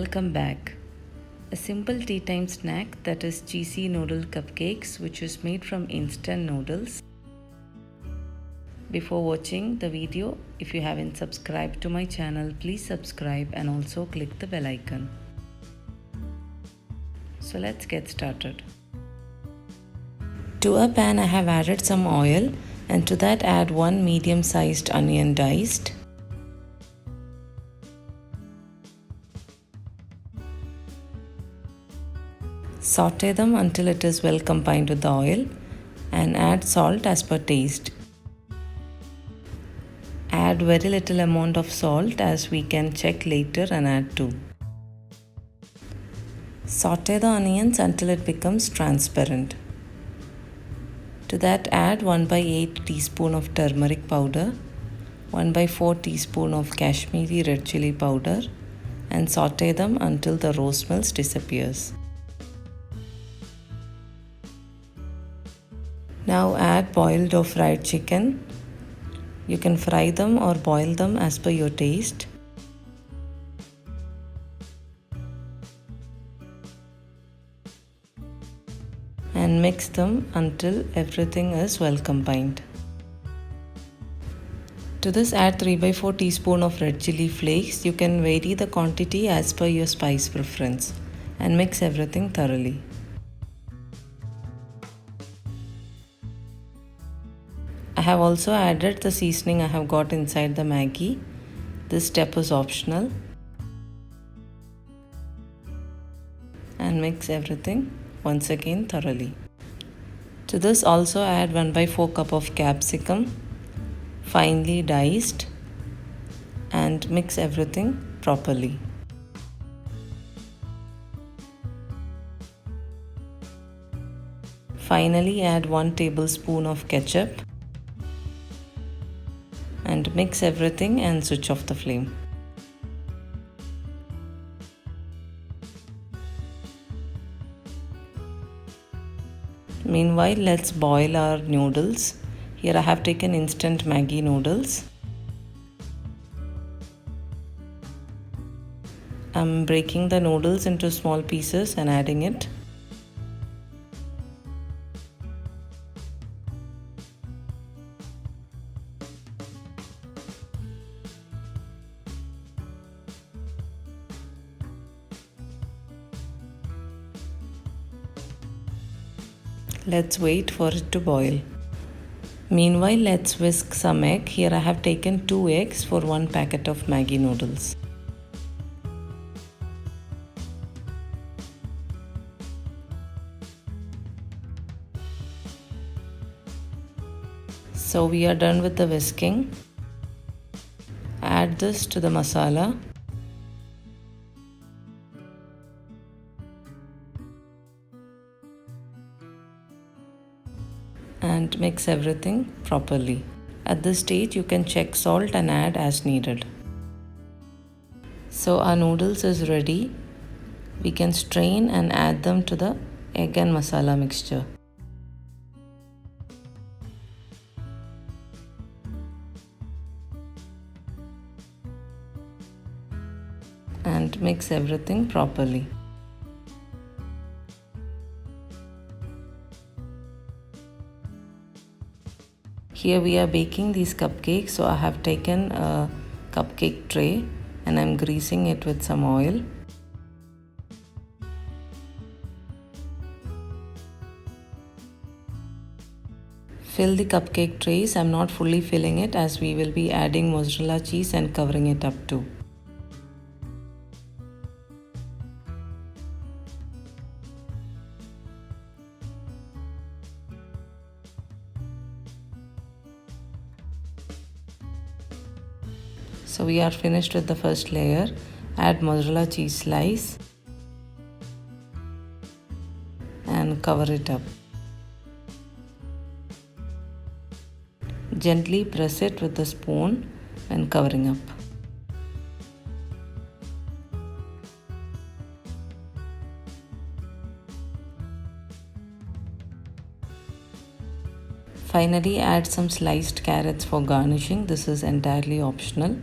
Welcome back. A simple tea time snack that is cheesy noodle cupcakes, which is made from instant noodles. Before watching the video, if you haven't subscribed to my channel, please subscribe and also click the bell icon. So let's get started. To a pan I have added some oil, and to that add one medium-sized onion diced. Saute them until it is well combined with the oil and add salt as per taste. Add very little amount of salt as we can check later and add too. Saute the onions until it becomes transparent. To that add 1/8 teaspoon of turmeric powder, 1/4 teaspoon of Kashmiri red chilli powder, and saute them until the raw smells disappears. Now add boiled or fried chicken. You can fry them or boil them as per your taste. And mix them until everything is well combined. To this add 3/4 teaspoon of red chilli flakes. You can vary the quantity as per your spice preference and mix everything thoroughly. I have also added the seasoning I have got inside the Maggi. This step is optional. And mix everything once again thoroughly. To this also add 1/4 cup of capsicum, finely diced, and mix everything properly. Finally add 1 tablespoon of ketchup. And mix everything and switch off the flame. Meanwhile, let's boil our noodles. Here I have taken instant Maggi noodles. I'm breaking the noodles into small pieces and adding it. Let's wait for it to boil. Meanwhile, let's whisk some egg. Here I have taken 2 eggs for 1 packet of Maggi noodles. So we are done with the whisking. Add this to the masala. And mix everything properly. At this stage you can check salt and add as needed. So our noodles is ready. We can strain and add them to the egg and masala mixture. And mix everything properly. Here we are baking these cupcakes, so I have taken a cupcake tray and I'm greasing it with some oil. Fill the cupcake trays. I'm not fully filling it as we will be adding mozzarella cheese and covering it up too. So we are finished with the first layer. Add mozzarella cheese slice and cover it up. Gently press it with the spoon when covering up. Finally, add some sliced carrots for garnishing. This is entirely optional.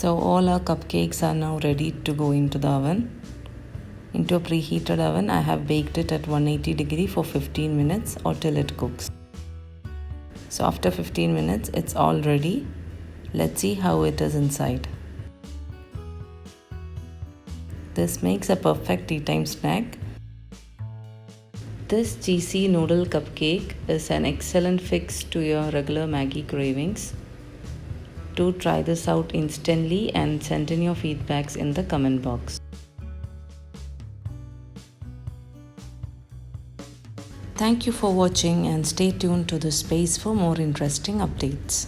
So all our cupcakes are now ready to go into the oven. Into a preheated oven, I have baked it at 180 degree for 15 minutes or till it cooks. So after 15 minutes, it's all ready. Let's see how it is inside. This makes a perfect tea time snack. This cheesy noodle cupcake is an excellent fix to your regular Maggi cravings. Do try this out instantly and send in your feedbacks in the comment box. Thank you for watching and stay tuned to the space for more interesting updates.